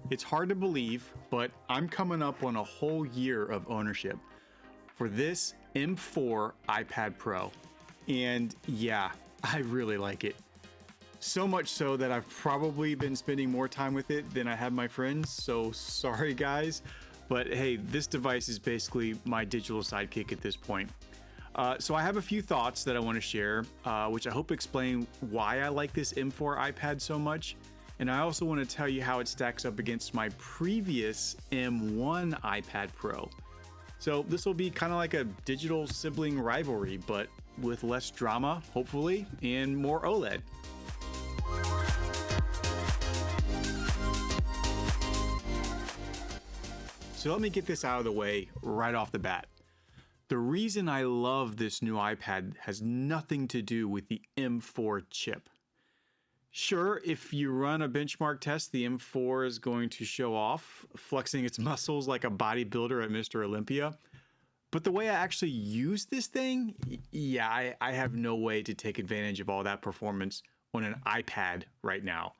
It's hard to believe, but I'm coming up on a whole year of ownership for this M4 iPad Pro. And yeah, I really like it. So much so that I've probably been spending more time with it than I have my friends, so sorry guys. But hey, this device is basically my digital sidekick at this point. So I have a few thoughts that I want to share, which I hope explain why I like this M4 iPad so much. And I also want to tell you how it stacks up against my previous M1 iPad Pro. So this will be kind of like a digital sibling rivalry, but with less drama, hopefully, and more OLED. So let me get this out of the way right off the bat. The reason I love this new iPad has nothing to do with the M4 chip. Sure, if you run a benchmark test, the M4 is going to show off, flexing its muscles like a bodybuilder at Mr. Olympia. But the way I actually use this thing, yeah, I have no way to take advantage of all that performance on an iPad right now.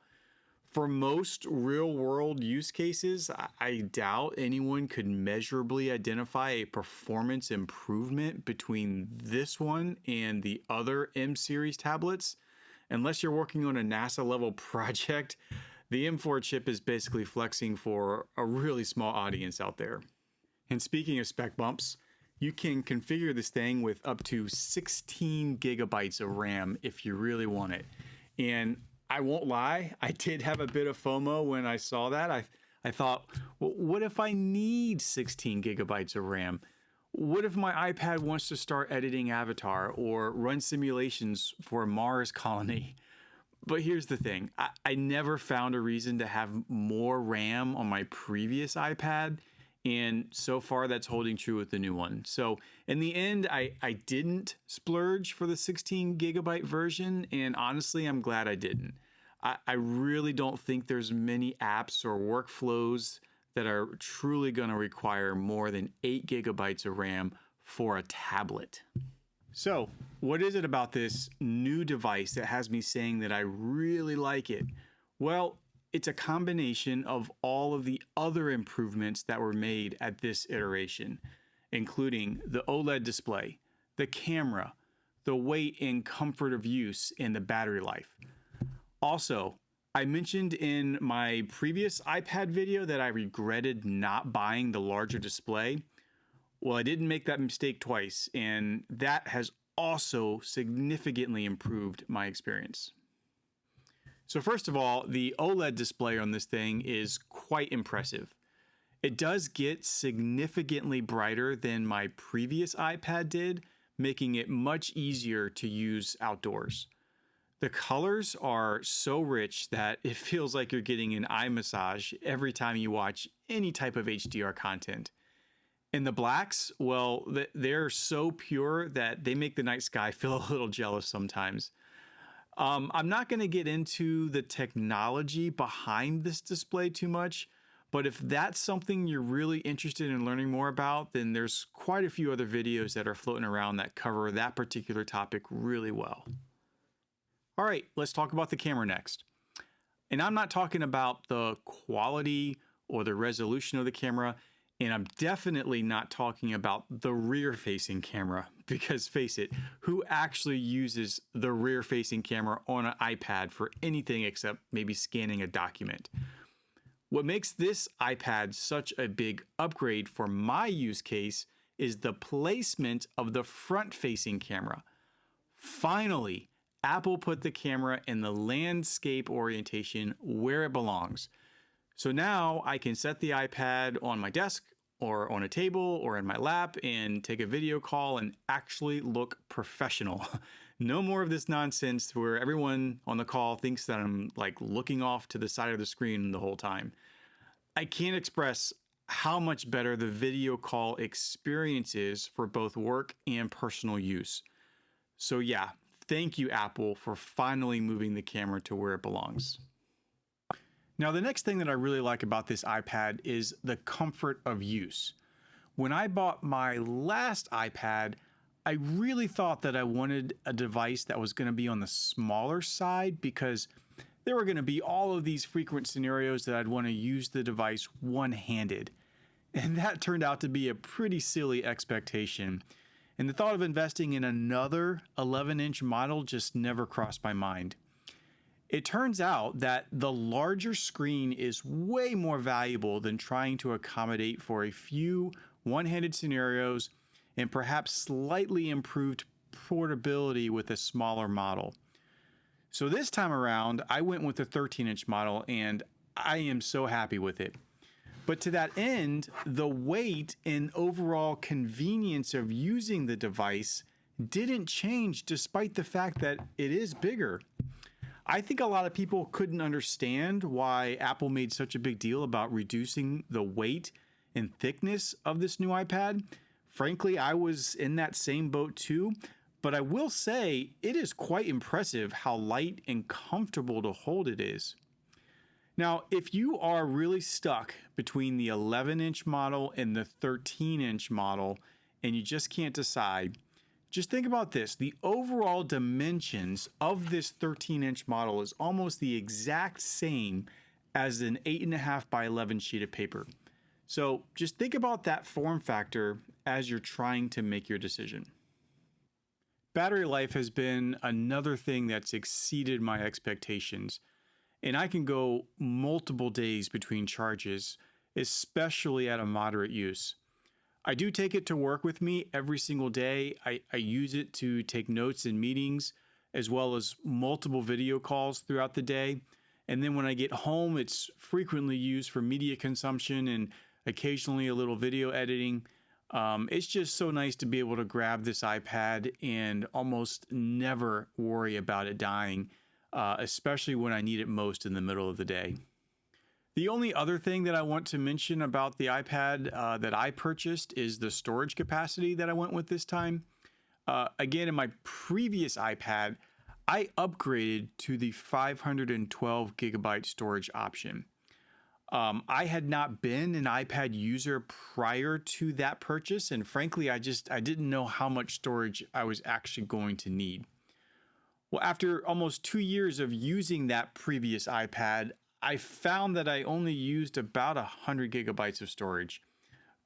For most real-world use cases, I doubt anyone could measurably identify a performance improvement between this one and the other M series tablets. Unless you're working on a NASA level project, the M4 chip is basically flexing for a really small audience out there. And speaking of spec bumps, you can configure this thing with up to 16 gigabytes of RAM if you really want it. And I won't lie, I did have a bit of FOMO when I saw that. I thought, well, what if I need 16 gigabytes of RAM? What if my iPad wants to start editing Avatar or run simulations for a Mars colony? But here's the thing, I never found a reason to have more RAM on my previous iPad, and so far that's holding true with the new one. So in the end, I didn't splurge for the 16 gigabyte version, and honestly, I'm glad I didn't. I really don't think there's many apps or workflows that are truly going to require more than 8 gigabytes of RAM for a tablet. So, what is it about this new device that has me saying that I really like it? Well, it's a combination of all of the other improvements that were made at this iteration, including the OLED display, the camera, the weight and comfort of use, and the battery life. Also, I mentioned in my previous iPad video that I regretted not buying the larger display. Well, I didn't make that mistake twice, and that has also significantly improved my experience. So first of all, the OLED display on this thing is quite impressive. It does get significantly brighter than my previous iPad did, making it much easier to use outdoors. The colors are so rich that it feels like you're getting an eye massage every time you watch any type of HDR content. And the blacks, well, they're so pure that they make the night sky feel a little jealous sometimes. I'm not going to get into the technology behind this display too much, but if that's something you're really interested in learning more about, then there's quite a few other videos that are floating around that cover that particular topic really well. All right, let's talk about the camera next. And I'm not talking about the quality or the resolution of the camera, and I'm definitely not talking about the rear-facing camera, because face it, who actually uses the rear-facing camera on an iPad for anything except maybe scanning a document? What makes this iPad such a big upgrade for my use case is the placement of the front-facing camera. Finally, Apple put the camera in the landscape orientation where it belongs. So now I can set the iPad on my desk or on a table or in my lap and take a video call and actually look professional. No more of this nonsense where everyone on the call thinks that I'm like looking off to the side of the screen the whole time. I can't express how much better the video call experience is for both work and personal use. So yeah, thank you, Apple, for finally moving the camera to where it belongs. Now, the next thing that I really like about this iPad is the comfort of use. When I bought my last iPad, I really thought that I wanted a device that was going to be on the smaller side because there were going to be all of these frequent scenarios that I'd want to use the device one-handed. And that turned out to be a pretty silly expectation. And the thought of investing in another 11-inch model just never crossed my mind. It turns out that the larger screen is way more valuable than trying to accommodate for a few one-handed scenarios and perhaps slightly improved portability with a smaller model. So this time around, I went with the 13-inch model, and I am so happy with it. But to that end, the weight and overall convenience of using the device didn't change despite the fact that it is bigger. I think a lot of people couldn't understand why Apple made such a big deal about reducing the weight and thickness of this new iPad. Frankly, I was in that same boat too, but I will say it is quite impressive how light and comfortable to hold it is. Now, if you are really stuck between the 11-inch model and the 13-inch model and you just can't decide, just think about this. The overall dimensions of this 13-inch model is almost the exact same as an 8.5 by 11 sheet of paper. So just think about that form factor as you're trying to make your decision. Battery life has been another thing that's exceeded my expectations. And I can go multiple days between charges, especially at a moderate use. I do take it to work with me every single day. I use it to take notes in meetings, as well as multiple video calls throughout the day. And then when I get home, it's frequently used for media consumption and occasionally a little video editing. It's just so nice to be able to grab this iPad and almost never worry about it dying, especially when I need it most in the middle of the day. The only other thing that I want to mention about the iPad that I purchased is the storage capacity that I went with this time. Again, in my previous iPad, I upgraded to the 512 gigabyte storage option. I had not been an iPad user prior to that purchase, and frankly, I didn't know how much storage I was actually going to need. Well, after almost 2 years of using that previous iPad, I found that I only used about 100 gigabytes of storage.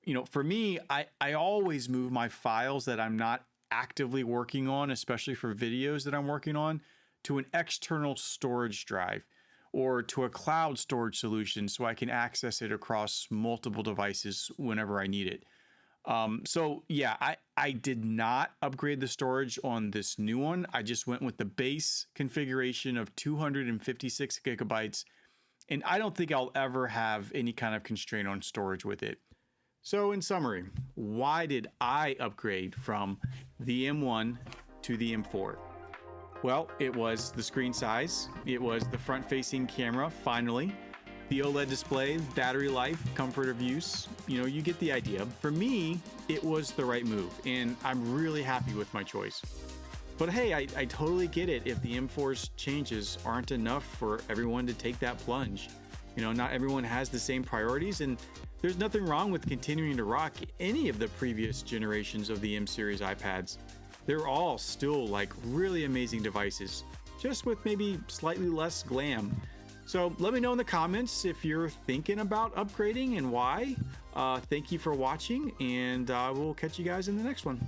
You know, for me, I always move my files that I'm not actively working on, especially for videos that I'm working on, to an external storage drive or to a cloud storage solution so I can access it across multiple devices whenever I need it. So yeah, I did not upgrade the storage on this new one. I just went with the base configuration of 256 gigabytes, and I don't think I'll ever have any kind of constraint on storage with it. So in summary, why did I upgrade from the M1 to the M4? Well, it was the screen size, it was the front-facing camera, finally, the OLED display, battery life, comfort of use. You know, you get the idea. For me, it was the right move, and I'm really happy with my choice. But hey, I totally get it if the M4's changes aren't enough for everyone to take that plunge. You know, not everyone has the same priorities, and there's nothing wrong with continuing to rock any of the previous generations of the M series iPads. They're all still like really amazing devices, just with maybe slightly less glam. So let me know in the comments if you're thinking about upgrading and why. Thank you for watching, and we'll catch you guys in the next one.